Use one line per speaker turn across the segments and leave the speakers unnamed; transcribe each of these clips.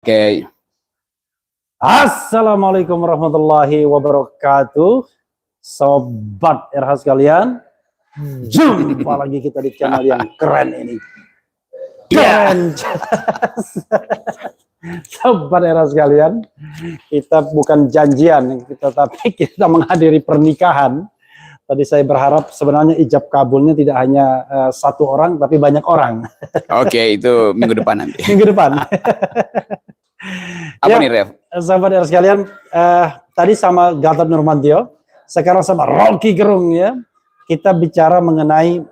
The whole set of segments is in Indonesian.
Oke.
Assalamualaikum warahmatullahi wabarakatuh, sobat RH sekalian. Jumpa lagi kita di channel yang keren ini. Keren. Sobat RH sekalian, kita bukan janjian, tapi kita menghadiri pernikahan. Tadi saya berharap sebenarnya ijab kabulnya tidak hanya satu orang, tapi banyak orang.
Oke, itu minggu depan nanti.
Minggu depan.
Apa nih, Rev?
Sahabat RH sekalian, tadi sama Gatot Nurmantio, sekarang sama Rocky Gerung ya. Kita bicara mengenai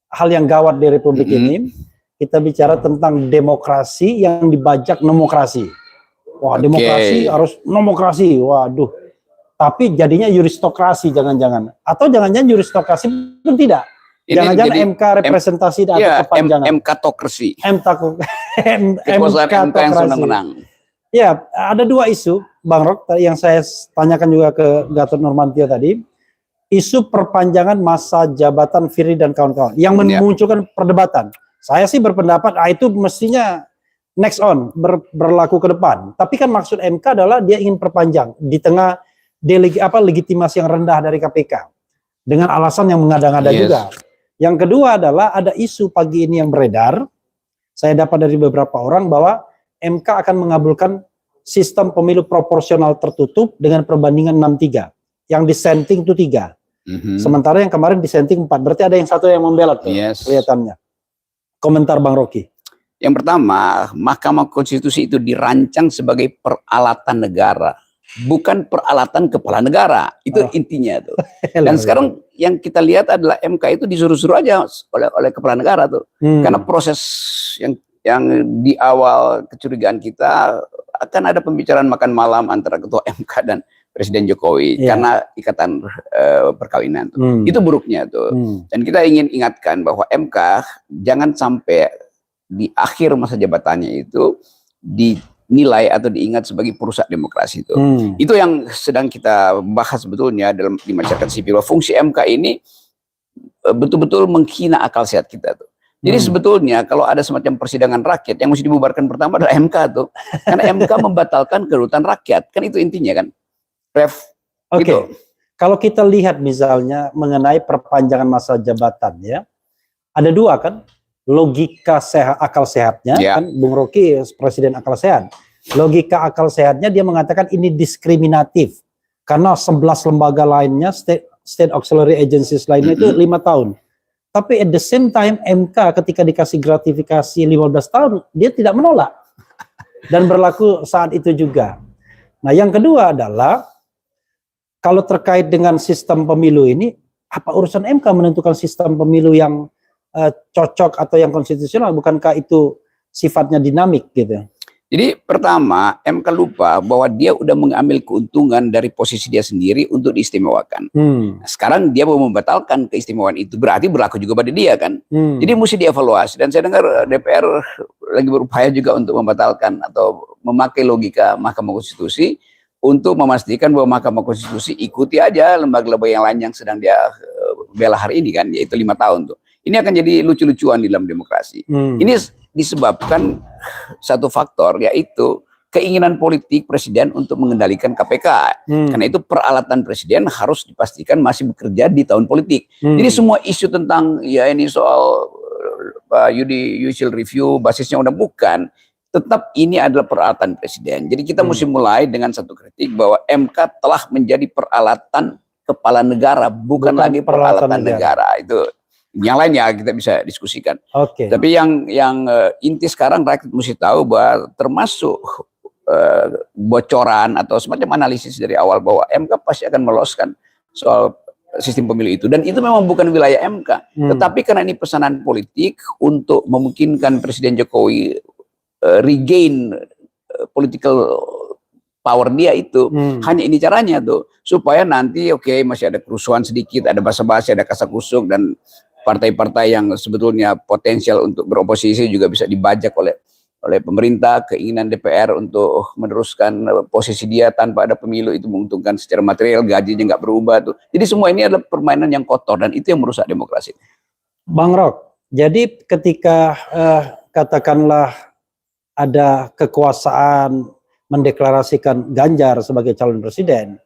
hal yang gawat di Republik ini. Kita bicara tentang demokrasi yang dibajak nomokrasi. Wah, demokrasi harus nomokrasi. Waduh. Tapi jadinya juristokrasi jangan-jangan. Atau jangan-jangan juristokrasi pun tidak. Jangan-jangan MK representasi dan kepanjangan.
MK-tokrasi.
Kekuasaan MK yang sudah menang. Ya, ada dua isu, Bang Rok, yang saya tanyakan juga ke Gatot Nurmantio tadi. Isu perpanjangan masa jabatan Firly dan kawan-kawan yang memunculkan perdebatan. Saya sih berpendapat itu mestinya next on, berlaku ke depan. Tapi kan maksud MK adalah dia ingin perpanjang di tengah legitimasi yang rendah dari KPK. Dengan alasan yang mengada-ngada juga. Yang kedua adalah ada isu pagi ini yang beredar, saya dapat dari beberapa orang bahwa MK akan mengabulkan sistem pemilu proporsional tertutup dengan perbandingan 6-3. Yang dissenting itu 3. Sementara yang kemarin dissenting 4. Berarti ada yang satu yang membela tuh, kelihatannya. Komentar Bang Rocky.
Yang pertama, Mahkamah Konstitusi itu dirancang sebagai peralatan negara, bukan peralatan kepala negara. Itu intinya tuh. Dan sekarang yang kita lihat adalah MK itu disuruh-suruh aja oleh kepala negara tuh. Karena proses yang di awal kecurigaan kita akan ada pembicaraan makan malam antara ketua MK dan Presiden Jokowi karena ikatan perkawinan tuh. Itu buruknya tuh. Dan kita ingin ingatkan bahwa MK jangan sampai di akhir masa jabatannya itu dinilai atau diingat sebagai perusak demokrasi itu. Itu yang sedang kita bahas sebetulnya di masyarakat sipil. Fungsi MK ini betul-betul menghina akal sehat kita tuh. Jadi sebetulnya kalau ada semacam persidangan rakyat yang mesti dibubarkan pertama adalah MK tuh. Karena MK membatalkan kedaulatan rakyat. Kan itu intinya kan. Ref.
Oke. Kalau kita lihat misalnya mengenai perpanjangan masa jabatan ya. Ada dua kan. Logika akal sehatnya kan Bung Rocky presiden akal sehat. Logika akal sehatnya dia mengatakan ini diskriminatif. Karena 11 lembaga lainnya state auxiliary agencies lainnya itu 5 tahun. Tapi at the same time MK ketika dikasih gratifikasi 15 tahun, dia tidak menolak. Dan berlaku saat itu juga. Nah yang kedua adalah, kalau terkait dengan sistem pemilu ini, apa urusan MK menentukan sistem pemilu yang cocok atau yang konstitusional? Bukankah itu sifatnya dinamik gitu?
Jadi pertama, MK lupa bahwa dia udah mengambil keuntungan dari posisi dia sendiri untuk diistimewakan. Nah, sekarang dia mau membatalkan keistimewaan itu, berarti berlaku juga pada dia kan. Jadi mesti dievaluasi. Dan saya dengar DPR lagi berupaya juga untuk membatalkan atau memakai logika Mahkamah Konstitusi untuk memastikan bahwa Mahkamah Konstitusi ikuti aja lembaga-lembaga yang lain yang sedang dia bela hari ini kan, yaitu 5 tahun tuh. Ini akan jadi lucu-lucuan di dalam demokrasi. Ini disebabkan satu faktor, yaitu keinginan politik presiden untuk mengendalikan KPK. Karena itu peralatan presiden harus dipastikan masih bekerja di tahun politik. Jadi semua isu tentang ya ini soal judicial review basisnya udah bukan. Tetap ini adalah peralatan presiden. Jadi kita mesti mulai dengan satu kritik bahwa MK telah menjadi peralatan kepala negara, bukan lagi peralatan negara. Itu yang lainnya kita bisa diskusikan. Tapi yang inti sekarang rakyat mesti tahu bahwa termasuk bocoran atau semacam analisis dari awal bahwa MK pasti akan meloloskan soal sistem pemilu itu, dan itu memang bukan wilayah MK. Tetapi karena ini pesanan politik untuk memungkinkan Presiden Jokowi regain political power dia itu, hanya ini caranya tuh, supaya nanti masih ada kerusuhan sedikit, ada basa-basi, ada kasak-kusuk, dan partai-partai yang sebetulnya potensial untuk beroposisi juga bisa dibajak oleh pemerintah. Keinginan DPR untuk meneruskan posisi dia tanpa ada pemilu itu menguntungkan secara material, gajinya nggak berubah tuh. Jadi semua ini adalah permainan yang kotor dan itu yang merusak demokrasi.
Bang Rok, jadi ketika katakanlah ada kekuasaan mendeklarasikan Ganjar sebagai calon presiden,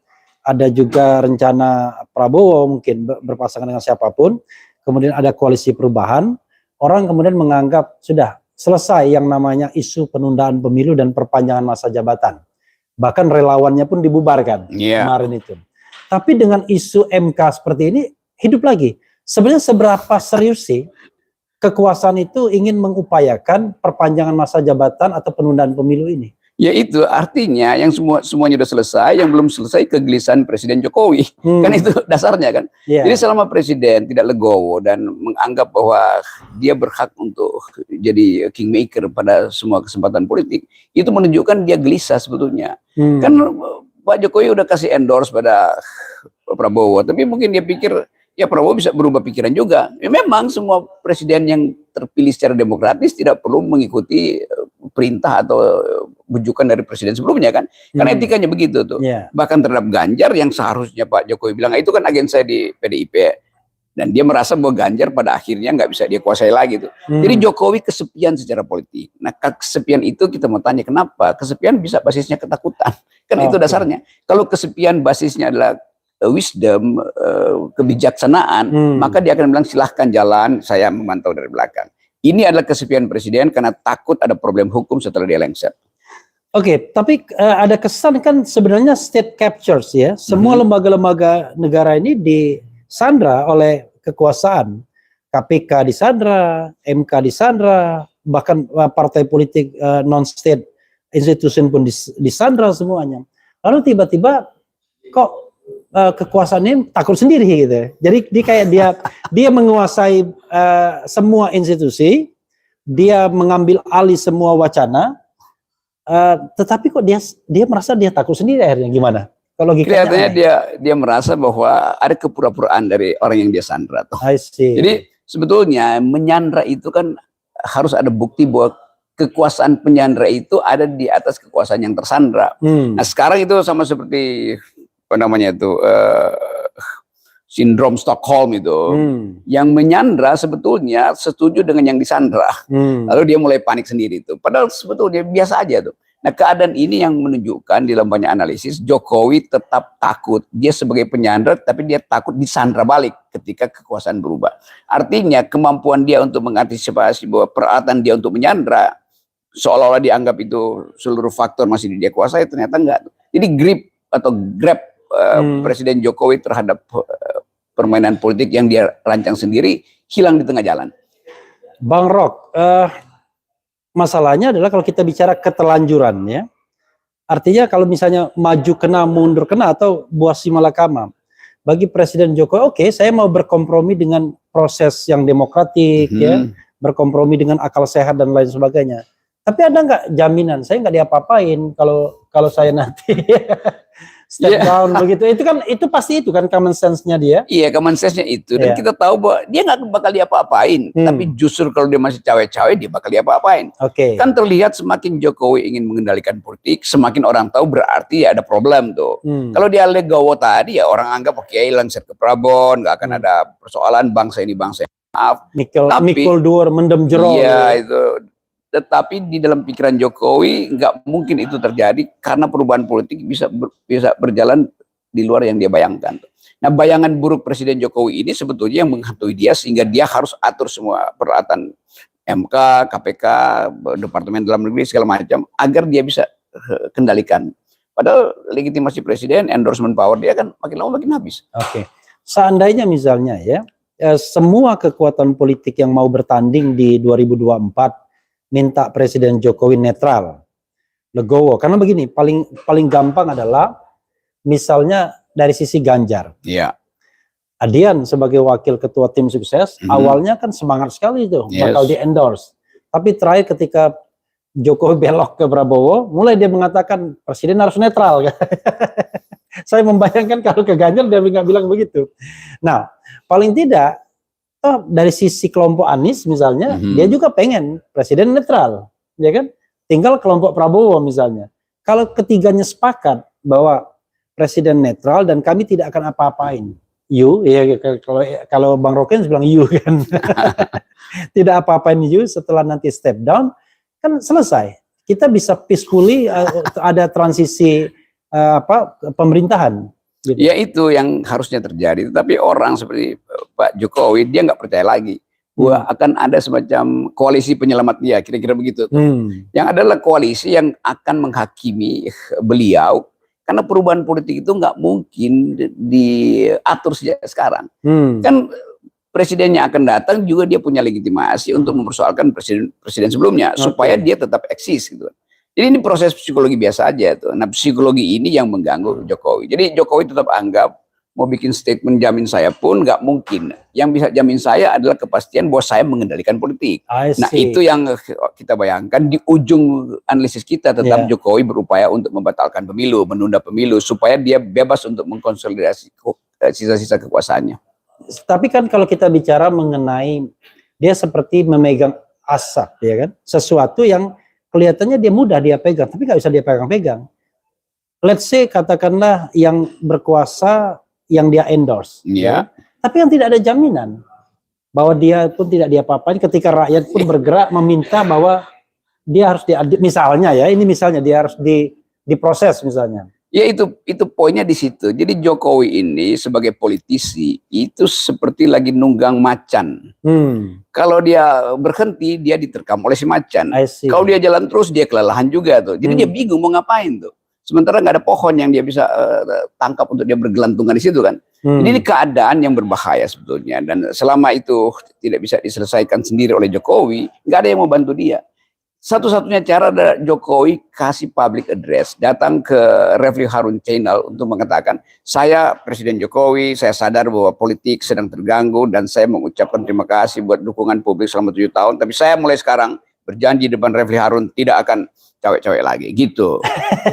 ada juga rencana Prabowo mungkin berpasangan dengan siapapun, kemudian ada koalisi perubahan, orang kemudian menganggap sudah selesai yang namanya isu penundaan pemilu dan perpanjangan masa jabatan. Bahkan relawannya pun dibubarkan kemarin itu. Tapi dengan isu MK seperti ini hidup lagi. Sebenarnya seberapa serius sih kekuasaan itu ingin mengupayakan perpanjangan masa jabatan atau penundaan pemilu ini?
Ya itu artinya yang semuanya sudah selesai, yang belum selesai kegelisahan Presiden Jokowi. Kan itu dasarnya kan. Jadi selama Presiden tidak legowo dan menganggap bahwa dia berhak untuk jadi kingmaker pada semua kesempatan politik, itu menunjukkan dia gelisah sebetulnya. Kan Pak Jokowi udah kasih endorse pada Prabowo, tapi mungkin dia pikir ya Prabowo bisa berubah pikiran juga. Ya, memang semua presiden yang terpilih secara demokratis tidak perlu mengikuti perintah atau bujukan dari presiden sebelumnya kan, karena etikanya begitu tuh. Bahkan terhadap Ganjar yang seharusnya Pak Jokowi bilang itu kan agen saya di PDIP, dan dia merasa bahwa Ganjar pada akhirnya nggak bisa dia kuasai lagi tuh. Jadi Jokowi kesepian secara politik. Nah kesepian itu kita mau tanya kenapa? Kesepian bisa basisnya ketakutan, kan itu dasarnya. Kalau kesepian basisnya adalah wisdom, kebijaksanaan, maka dia akan bilang silahkan jalan, saya memantau dari belakang. Ini adalah kesepian presiden karena takut ada problem hukum setelah dia lengser.
Oke, tapi ada kesan kan sebenarnya state captures ya. Semua lembaga-lembaga negara ini disandra oleh kekuasaan. KPK disandra, MK disandra, bahkan partai politik non-state institution pun disandra semuanya. Lalu tiba-tiba kok kekuasaan ini takut sendiri gitu. Jadi dia menguasai semua institusi, dia mengambil alih semua wacana, tetapi kok dia merasa dia takut sendiri akhirnya gimana? Kalau
kelihatannya dia merasa bahwa ada kepura-puraan dari orang yang dia sandra. Jadi sebetulnya menyandra itu kan harus ada bukti bahwa kekuasaan penyandra itu ada di atas kekuasaan yang tersandra. Nah sekarang itu sama seperti apa namanya itu sindrom Stockholm itu, yang menyandra sebetulnya setuju dengan yang disandra, lalu dia mulai panik sendiri itu. Padahal sebetulnya biasa aja tuh. Nah keadaan ini yang menunjukkan di dalam banyak analisis Jokowi tetap takut, dia sebagai penyandra tapi dia takut disandra balik ketika kekuasaan berubah. Artinya kemampuan dia untuk mengantisipasi bahwa peralatan dia untuk menyandra seolah-olah dianggap itu seluruh faktor masih dia kuasai, ternyata enggak. Jadi grab Presiden Jokowi terhadap permainan politik yang dia rancang sendiri hilang di tengah jalan.
Bang Rok, masalahnya adalah kalau kita bicara ketelanjuran ya, artinya kalau misalnya maju kena mundur kena atau buah si malakama, bagi Presiden Jokowi oke, saya mau berkompromi dengan proses yang demokratik ya, berkompromi dengan akal sehat dan lain sebagainya. Tapi ada nggak jaminan saya nggak diapa-apain kalau saya nanti step down begitu? Itu pasti itu kan common sense-nya dia.
Iya, common sense-nya itu. Dan kita tahu bahwa dia nggak bakal diapa-apain. Tapi justru kalau dia masih cawe-cawe, dia bakal diapa-apain. Kan terlihat semakin Jokowi ingin mengendalikan politik, semakin orang tahu berarti ada problem tuh. Kalau dia legowo tadi ya orang anggap oke, lengser ke Prabon, nggak akan ada persoalan bangsa ini bangsa yang maaf.
Mikul dur mendem jero.
Iya itu. Tetapi di dalam pikiran Jokowi nggak mungkin itu terjadi karena perubahan politik bisa berjalan di luar yang dia bayangkan. Nah bayangan buruk Presiden Jokowi ini sebetulnya yang menghantui dia sehingga dia harus atur semua peralatan MK, KPK, Departemen Dalam Negeri segala macam agar dia bisa kendalikan. Padahal legitimasi Presiden, endorsement power dia kan makin lama makin habis.
Seandainya misalnya ya semua kekuatan politik yang mau bertanding di 2024 minta Presiden Jokowi netral, legowo. Karena begini, paling gampang adalah misalnya dari sisi Ganjar. Adian sebagai wakil ketua tim sukses, awalnya kan semangat sekali itu, bakal di endorse. Tapi terakhir ketika Jokowi belok ke Prabowo, mulai dia mengatakan Presiden harus netral. Saya membayangkan kalau ke Ganjar dia nggak bilang begitu. Nah, paling tidak dari sisi kelompok Anies misalnya, dia juga pengen Presiden netral, ya kan? Tinggal kelompok Prabowo misalnya. Kalau ketiganya sepakat bahwa Presiden netral dan kami tidak akan apa-apain, kalau Bang Roken bilang kan, tidak apa-apain setelah nanti step down, kan selesai. kita bisa peacefully ada transisi pemerintahan.
Gitu. Ya itu yang harusnya terjadi. Tapi orang seperti Pak Jokowi dia nggak percaya lagi bahwa akan ada semacam koalisi penyelamat dia, kira-kira begitu. Yang adalah koalisi yang akan menghakimi beliau, karena perubahan politik itu nggak mungkin diatur sejak sekarang. Kan presidennya akan datang juga dia punya legitimasi untuk mempersoalkan presiden sebelumnya supaya dia tetap eksis gitu. Jadi ini proses psikologi biasa aja tuh. Nah, psikologi ini yang mengganggu Jokowi. Jadi Jokowi tetap anggap mau bikin statement jamin saya pun nggak mungkin. Yang bisa jamin saya adalah kepastian bahwa saya mengendalikan politik. Nah, itu yang kita bayangkan di ujung analisis kita tetap Jokowi berupaya untuk membatalkan pemilu, menunda pemilu supaya dia bebas untuk mengkonsolidasi sisa-sisa kekuasaannya.
Tapi kan kalau kita bicara mengenai dia seperti memegang asap, ya kan, sesuatu yang kelihatannya dia mudah dia pegang, tapi nggak bisa dia pegang-pegang. Let's say katakanlah yang berkuasa yang dia endorse, ya, tapi yang tidak ada jaminan bahwa dia pun tidak diapa-apain ketika rakyat pun bergerak meminta bahwa dia harus misalnya ya, ini misalnya dia harus diproses misalnya.
Ya itu poinnya di situ. Jadi Jokowi ini sebagai politisi itu seperti lagi nunggang macan. Kalau dia berhenti dia diterkam oleh si macan. Kalau dia jalan terus dia kelelahan juga tuh. Jadi dia bingung mau ngapain tuh. Sementara nggak ada pohon yang dia bisa tangkap untuk dia bergelantungan di situ kan. Jadi ini keadaan yang berbahaya sebetulnya. Dan selama itu tidak bisa diselesaikan sendiri oleh Jokowi, nggak ada yang mau bantu dia. Satu-satunya cara adalah Jokowi kasih public address, datang ke Refli Harun Channel untuk mengatakan, saya Presiden Jokowi, saya sadar bahwa politik sedang terganggu dan saya mengucapkan terima kasih buat dukungan publik selama 7 tahun, tapi saya mulai sekarang berjanji depan Refli Harun tidak akan cewek-cewek lagi, gitu.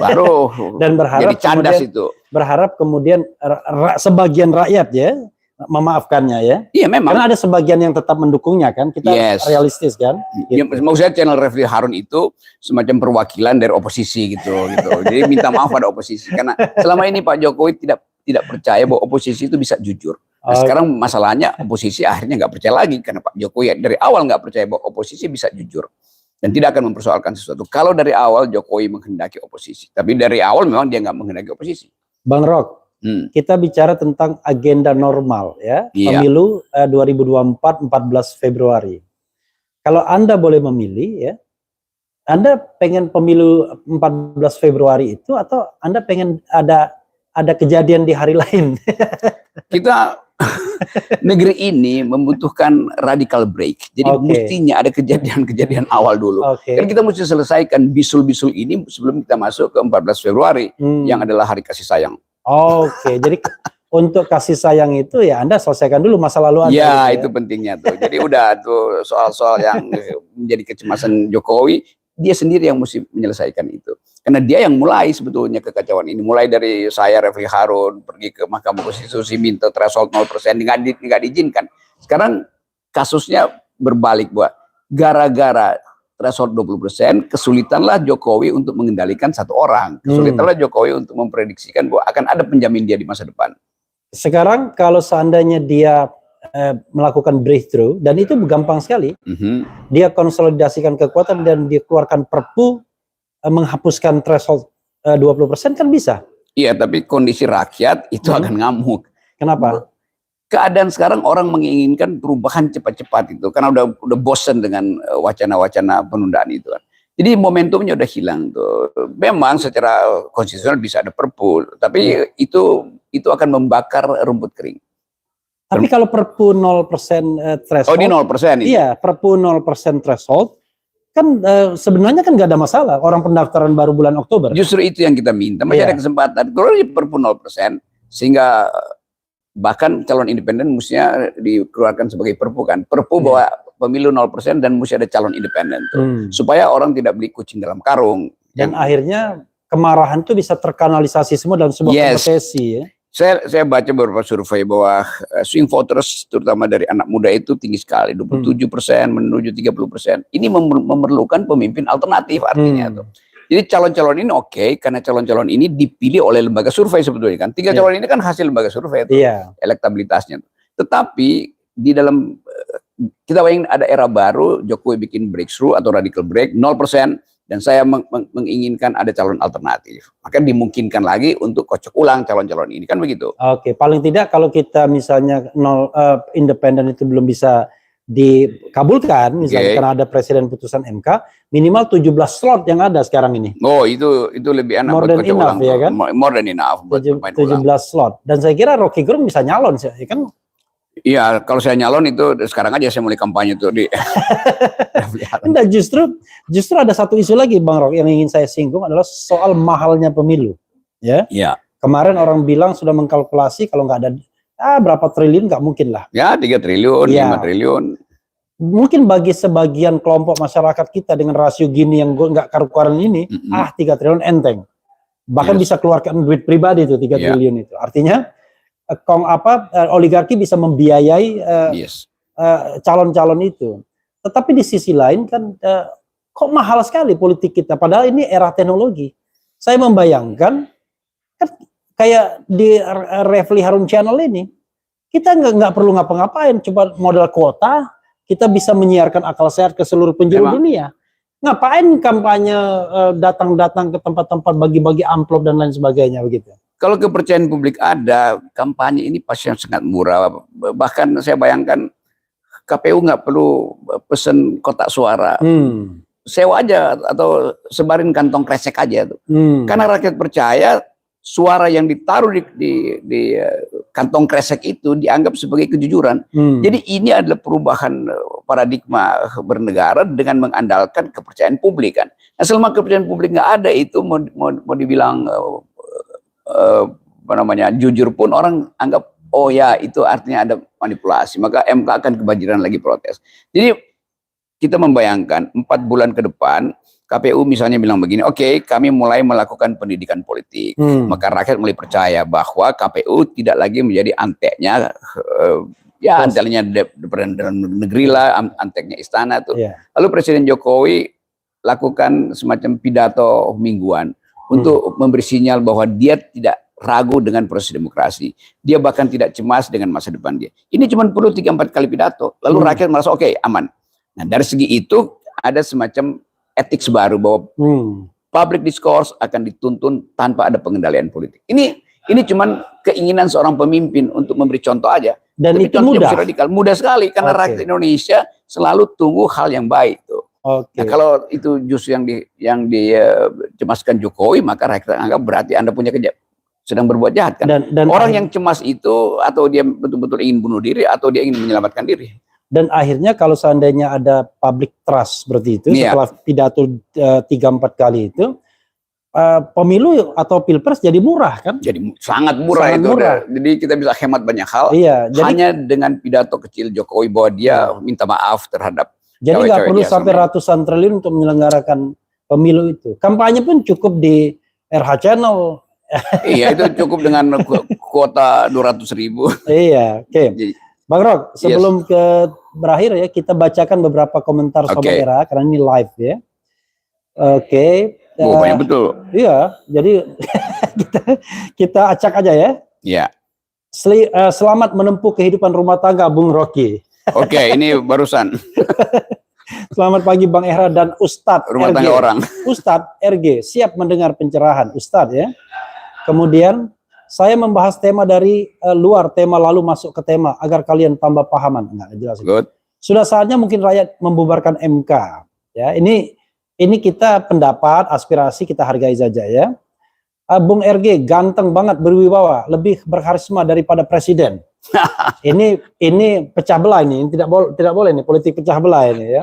Baru
dan berharap
jadi candas
kemudian,
itu.
Berharap kemudian sebagian rakyat ya memaafkannya ya. Iya memang. Karena ada sebagian yang tetap mendukungnya kan. Kita realistis kan.
Gitu. Ya, maksud saya channel Refli Harun itu semacam perwakilan dari oposisi gitu. Jadi minta maaf pada oposisi karena selama ini Pak Jokowi tidak percaya bahwa oposisi itu bisa jujur. Nah, sekarang masalahnya oposisi akhirnya nggak percaya lagi karena Pak Jokowi dari awal nggak percaya bahwa oposisi bisa jujur dan tidak akan mempersoalkan sesuatu. Kalau dari awal Jokowi menghendaki oposisi, tapi dari awal memang dia nggak menghendaki oposisi.
Bang Rok. Kita bicara tentang agenda normal ya, pemilu 2024 14 Februari. Kalau Anda boleh memilih ya, Anda pengen pemilu 14 Februari itu atau Anda pengen ada kejadian di hari lain?
Kita negeri ini membutuhkan radical break. Jadi mestinya ada kejadian-kejadian awal dulu. Kan kita mesti selesaikan bisul-bisul ini sebelum kita masuk ke 14 Februari yang adalah hari kasih sayang.
Jadi untuk kasih sayang itu ya Anda selesaikan dulu masa lalu Anda.
Ya, itu pentingnya tuh. Jadi udah tuh soal-soal yang menjadi kecemasan Jokowi, dia sendiri yang mesti menyelesaikan itu. Karena dia yang mulai sebetulnya kekacauan ini. Mulai dari saya Refli Harun pergi ke Mahkamah Konstitusi minta threshold 0% nggak diizinkan. Sekarang kasusnya berbalik, bahwa gara-gara threshold 20%, kesulitanlah Jokowi untuk mengendalikan satu orang. Kesulitanlah Jokowi untuk memprediksikan bahwa akan ada penjamin dia di masa depan.
Sekarang kalau seandainya dia melakukan breakthrough, dan itu gampang sekali, dia konsolidasikan kekuatan dan dia keluarkan perpu menghapuskan threshold 20% kan bisa. Iya,
tapi kondisi rakyat itu akan ngamuk.
Kenapa?
Keadaan sekarang orang menginginkan perubahan cepat-cepat itu karena udah bosan dengan wacana-wacana penundaan itu kan. Jadi momentumnya udah hilang tuh. Memang secara konstitusional bisa ada perpu, tapi itu akan membakar rumput kering.
Tapi kalau perpu 0% threshold.
Oh, di 0% itu.
Iya, perpu 0% threshold kan sebenarnya kan nggak ada masalah. Orang pendaftaran baru bulan Oktober.
Justru itu yang kita minta. Masih ada kesempatan. Kalau di perpu 0% sehingga bahkan calon independen mestinya dikeluarkan sebagai perpu kan. Perpu bahwa pemilu 0% dan mesti ada calon independen tuh. Supaya orang tidak beli kucing dalam karung.
Dan akhirnya kemarahan itu bisa terkanalisasi semua dalam sebuah kompetisi ya.
Saya baca beberapa survei bahwa swing voters terutama dari anak muda itu tinggi sekali, 27% menuju 30%. Ini memerlukan pemimpin alternatif artinya tuh. Jadi calon-calon ini karena calon-calon ini dipilih oleh lembaga survei sebetulnya kan. 3 calon ini kan hasil lembaga survei itu, elektabilitasnya. Tetapi di dalam kita bayangin ada era baru, Jokowi bikin breakthrough atau radical break 0%, dan saya menginginkan ada calon alternatif. Maka dimungkinkan lagi untuk kocok ulang calon-calon ini, kan begitu.
Oke, paling tidak kalau kita misalnya independen itu belum bisa dikabulkan, misalnya karena ada presiden putusan MK, minimal 17 slot yang ada sekarang ini.
Oh, itu lebih enak
more than enough, ya kan?
More than enough buat
17 slot. Dan saya kira Rocky Gerung bisa nyalon, ya kan?
Iya, kalau saya nyalon itu sekarang aja saya mulai kampanye tuh di.
Enggak, justru ada satu isu lagi, Bang Rock, yang ingin saya singgung adalah soal mahalnya pemilu. Ya.
Iya.
Kemarin orang bilang sudah mengkalkulasi kalau nggak ada berapa triliun, nggak mungkin lah.
Ya, 3 triliun, ya. 5 triliun.
Mungkin bagi sebagian kelompok masyarakat kita dengan rasio gini yang nggak karu-karuan ini, 3 triliun enteng. Bahkan bisa keluarkan duit pribadi itu 3 triliun itu. Artinya oligarki bisa membiayai calon-calon itu. Tetapi di sisi lain kan kok mahal sekali politik kita, padahal ini era teknologi. Saya membayangkan kan kayak di Refli Harun Channel ini, kita nggak perlu ngapa-ngapain, coba modal kuota, kita bisa menyiarkan akal sehat ke seluruh penjuru dunia. Ngapain kampanye datang-datang ke tempat-tempat bagi-bagi amplop dan lain sebagainya begitu?
Kalau kepercayaan publik ada, kampanye ini pasti yang sangat murah. Bahkan saya bayangkan KPU nggak perlu pesen kotak suara. Sewa aja atau sebarin kantong kresek aja tuh. Karena rakyat percaya suara yang ditaruh di kantong kresek itu dianggap sebagai kejujuran. Jadi ini adalah perubahan paradigma bernegara dengan mengandalkan kepercayaan publik kan. Nah, selama kepercayaan publik nggak ada itu mau dibilang jujur pun orang anggap oh ya itu artinya ada manipulasi. Maka MK akan kebanjiran lagi protes. Jadi kita membayangkan 4 bulan ke depan KPU misalnya bilang begini, oke, kami mulai melakukan pendidikan politik, maka rakyat mulai percaya bahwa KPU tidak lagi menjadi anteknya, anteknya dalam negeri lah, anteknya istana tuh. Lalu Presiden Jokowi lakukan semacam pidato mingguan untuk memberi sinyal bahwa dia tidak ragu dengan proses demokrasi, dia bahkan tidak cemas dengan masa depan dia. Ini cuma perlu 3-4 kali pidato, lalu rakyat merasa oke, aman. Nah dari segi itu ada semacam etik baru bahwa public discourse akan dituntun tanpa ada pengendalian politik. Ini cuman keinginan seorang pemimpin untuk memberi contoh aja.
Dan tapi itu mudah.
Radikal. Mudah sekali karena rakyat Indonesia selalu tunggu hal yang baik tuh. Nah, kalau itu justru yang dicemaskan Jokowi, maka rakyat anggap berarti Anda punya sedang berbuat jahat kan. Dan orang yang cemas itu atau dia betul-betul ingin bunuh diri atau dia ingin menyelamatkan diri.
Dan akhirnya kalau seandainya ada public trust seperti itu, setelah pidato 3-4 kali itu, pemilu atau pilpres jadi murah kan? Jadi
sangat murah itu. Jadi kita bisa hemat banyak hal. Hanya dengan pidato kecil Jokowi bahwa dia minta maaf terhadap.
Jadi nggak perlu sampai ratusan triliun untuk menyelenggarakan pemilu itu. Kampanye pun cukup di RH Channel.
Iya, itu cukup dengan kuota 200.000.
Iya, oke. Bang Rock, sebelum berakhir ya, kita bacakan beberapa komentar Sobat Era, karena ini live ya.
Banyak betul.
Iya, jadi kita acak aja ya.
Iya.
Selamat menempuh kehidupan rumah tangga, Bung Rocky.
Ini barusan.
Selamat pagi Bang Era dan Ustadz
rumah
RG.
Tangga orang.
Ustadz RG, siap mendengar pencerahan Ustadz ya. Kemudian, saya membahas tema dari luar tema lalu masuk ke tema agar kalian tambah pahaman. Enggak jelas.
Good.
Sudah saatnya mungkin rakyat membubarkan MK. Ya, ini kita pendapat, aspirasi kita hargai saja ya. Bung RG ganteng banget, berwibawa, lebih berkarisma daripada presiden. ini pecah belah ini, tidak boleh nih politik pecah belah ini ya.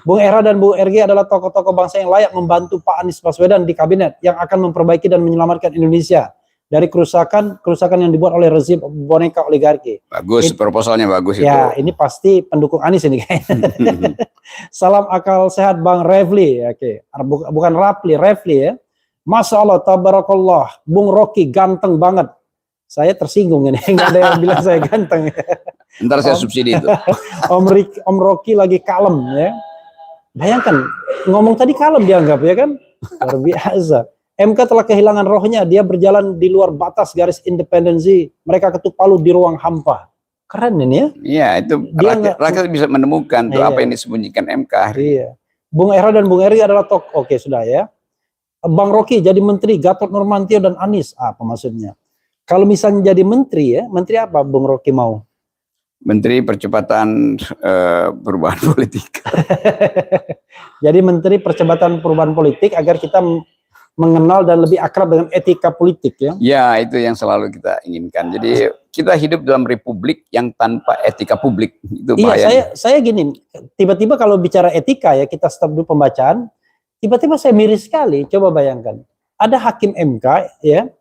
Bung Era dan Bung RG adalah tokoh-tokoh bangsa yang layak membantu Pak Anies Baswedan di kabinet yang akan memperbaiki dan menyelamatkan Indonesia dari kerusakan yang dibuat oleh rezim boneka oligarki.
Bagus, proposalnya bagus itu.
Ya, ini pasti pendukung Anies ini kayaknya. Salam akal sehat Bang Refli. Oke, bukan Rapli, Refli ya. Masya Allah, tabarakallah, Bung Rocky ganteng banget. Saya tersinggung ini, nggak ada yang bilang saya ganteng.
Ntar saya subsidi itu.
Om Rocky lagi kalem ya. Bayangkan, ngomong tadi kalem dianggap ya kan? Luar biasa. MK telah kehilangan rohnya, dia berjalan di luar batas garis independensi. Mereka ketuk palu di ruang hampa. Keren ini ya?
Iya, itu rakyat bisa menemukan tuh apa yang disembunyikan MK.
Iya. Bung Era dan Bung Eri adalah tokoh. Oke, sudah ya. Bang Rocky jadi menteri, Gatot Nurmantio dan Anies. Apa maksudnya? Kalau misalnya jadi menteri ya, menteri apa Bung Rocky mau?
Menteri Percepatan Perubahan Politik.
Jadi Menteri Percepatan Perubahan Politik agar kita mengenal dan lebih akrab dengan etika politik ya.
Ya, itu yang selalu kita inginkan. Jadi kita hidup dalam republik yang tanpa etika publik. Itu bahaya.
Iya, saya gini, tiba-tiba kalau bicara etika ya, kita stop dulu pembacaan, tiba-tiba saya miris sekali. Coba bayangkan, ada hakim MK ya,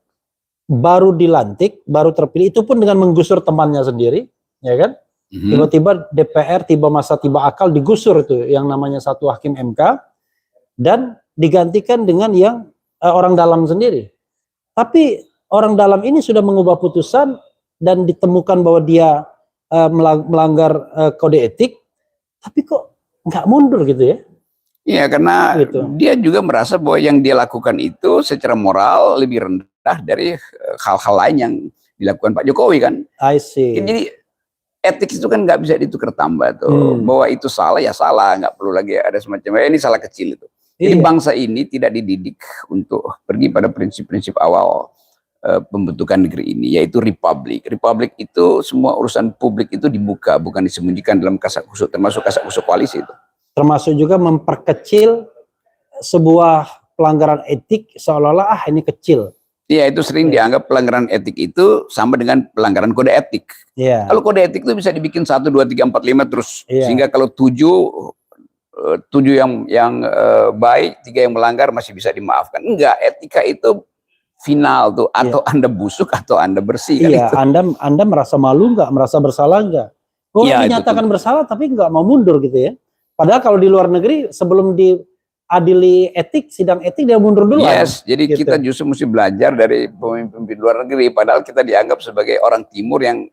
baru dilantik, baru terpilih, itu pun dengan menggusur temannya sendiri, ya kan? Tiba-tiba DPR tiba masa tiba akal digusur itu yang namanya satu hakim MK dan digantikan dengan yang orang dalam sendiri. Tapi orang dalam ini sudah mengubah putusan dan ditemukan bahwa dia melanggar kode etik, tapi kok nggak mundur gitu ya?
Iya, karena gitu. Dia juga merasa bahwa yang dia lakukan itu secara moral lebih rendah dari hal-hal lain yang dilakukan Pak Jokowi kan.
I see.
Jadi etik itu kan nggak bisa ditukar tambah tuh. Bahwa itu salah ya salah, nggak perlu lagi ada semacam ini salah kecil itu. Jadi bangsa ini tidak dididik untuk pergi pada prinsip-prinsip awal pembentukan negeri ini, yaitu republik. Republik itu semua urusan publik itu dibuka, bukan disembunyikan dalam kasak-kusuk, termasuk kasak-kusuk koalisi itu.
Termasuk juga memperkecil sebuah pelanggaran etik seolah-olah ini kecil.
Iya, itu sering dianggap pelanggaran etik itu sama dengan pelanggaran kode etik.
Yeah.
Kalau kode etik itu bisa dibikin 1, 2, 3, 4, 5 terus, sehingga kalau 7 yang baik, 3 yang melanggar masih bisa dimaafkan. Enggak, etika itu final tuh, atau Anda busuk atau Anda bersih.
Iya,
kan itu.
Anda merasa malu nggak, merasa bersalah nggak? Dinyatakan bersalah tapi nggak mau mundur gitu ya. Padahal kalau di luar negeri sebelum diadili etik, sidang etik dia mundur dulu.
Yes, jadi gitu. Kita justru mesti belajar dari pemimpin luar negeri. Padahal kita dianggap sebagai orang timur yang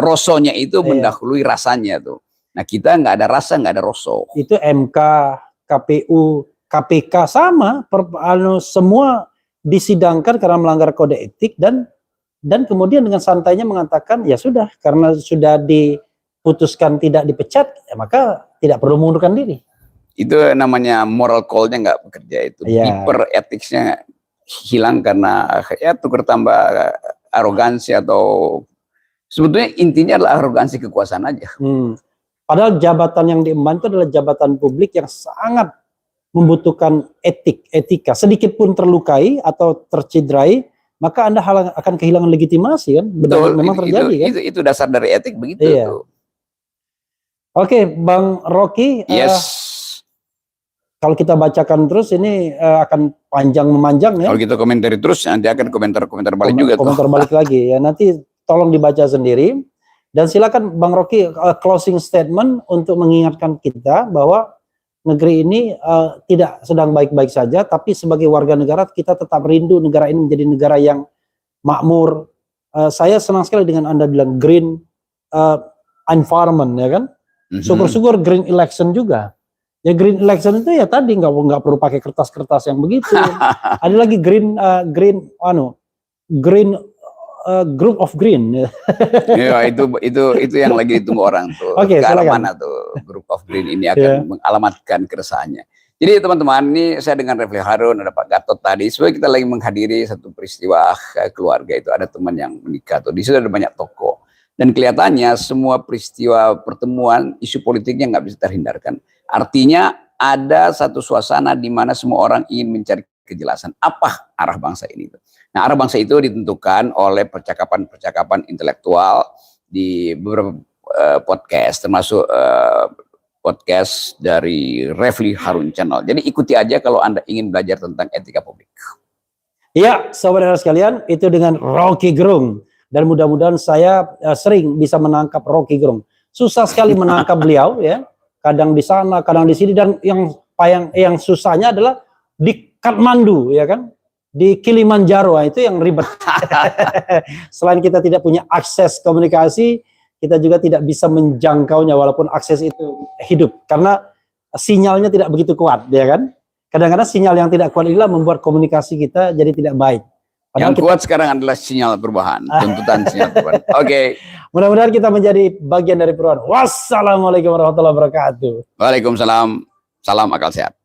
rosonya itu mendahului rasanya tuh. Nah kita nggak ada rasa, nggak ada roso.
Itu MK, KPU, KPK sama, semua disidangkan karena melanggar kode etik dan kemudian dengan santainya mengatakan ya sudah karena sudah diputuskan tidak dipecat, ya maka tidak perlu mengundurkan diri.
Itu namanya moral call-nya nggak bekerja itu. Hyper etiknya hilang karena ya tukar tambah arogansi atau sebetulnya intinya adalah arogansi kekuasaan aja.
Padahal jabatan yang diemban itu adalah jabatan publik yang sangat membutuhkan etika. Sedikit pun terlukai atau tercederai, maka Anda akan kehilangan legitimasi kan?
Betul,
memang terjadi kan?
Itu dasar dari etik begitu. Tuh.
Oke, Bang Rocky. Kalau kita bacakan terus ini akan panjang memanjang ya.
Kalau kita komentari terus nanti akan komentar balik juga.
Komentar balik lagi ya. Nanti tolong dibaca sendiri. Dan silakan Bang Rocky closing statement untuk mengingatkan kita bahwa negeri ini tidak sedang baik-baik saja, tapi sebagai warga negara kita tetap rindu negara ini menjadi negara yang makmur. Saya senang sekali dengan Anda bilang green environment ya kan. Syukur-syukur green election juga. Ya green election itu ya tadi nggak perlu pakai kertas-kertas yang begitu. Ada lagi green group of green.
Ya, itu yang lagi ditunggu orang tuh.
Oke,
ke arah mana tuh group of green ini akan mengalamatkan keresahannya. Jadi teman-teman, ini saya dengan Refli Harun, ada Pak Gatot tadi. Sebenarnya kita lagi menghadiri satu peristiwa keluarga itu, ada teman yang menikah tuh. Di situ ada banyak tokoh. Dan kelihatannya semua peristiwa pertemuan isu politiknya nggak bisa terhindarkan. Artinya ada satu suasana di mana semua orang ingin mencari kejelasan apa arah bangsa ini. Nah, arah bangsa itu ditentukan oleh percakapan-percakapan intelektual di beberapa podcast, termasuk podcast dari Refli Harun Channel. Jadi ikuti aja kalau Anda ingin belajar tentang etika publik.
Iya, saudara sekalian, itu dengan Rocky Gerung. Dan mudah-mudahan saya sering bisa menangkap Rocky Gerung. Susah sekali menangkap beliau, ya. Kadang di sana, kadang di sini. Dan yang susahnya adalah di Kathmandu, ya kan? Di Kilimanjaro, itu yang ribet. Selain kita tidak punya akses komunikasi, kita juga tidak bisa menjangkaunya walaupun akses itu hidup. Karena sinyalnya tidak begitu kuat, ya kan? Kadang-kadang sinyal yang tidak kuat inilah membuat komunikasi kita jadi tidak baik.
Yang kuat sekarang adalah sinyal perubahan, tuntutan sinyal perubahan. Oke.
Mudah-mudahan kita menjadi bagian dari perubahan. Wassalamualaikum warahmatullahi wabarakatuh.
Waalaikumsalam. Salam akal sehat.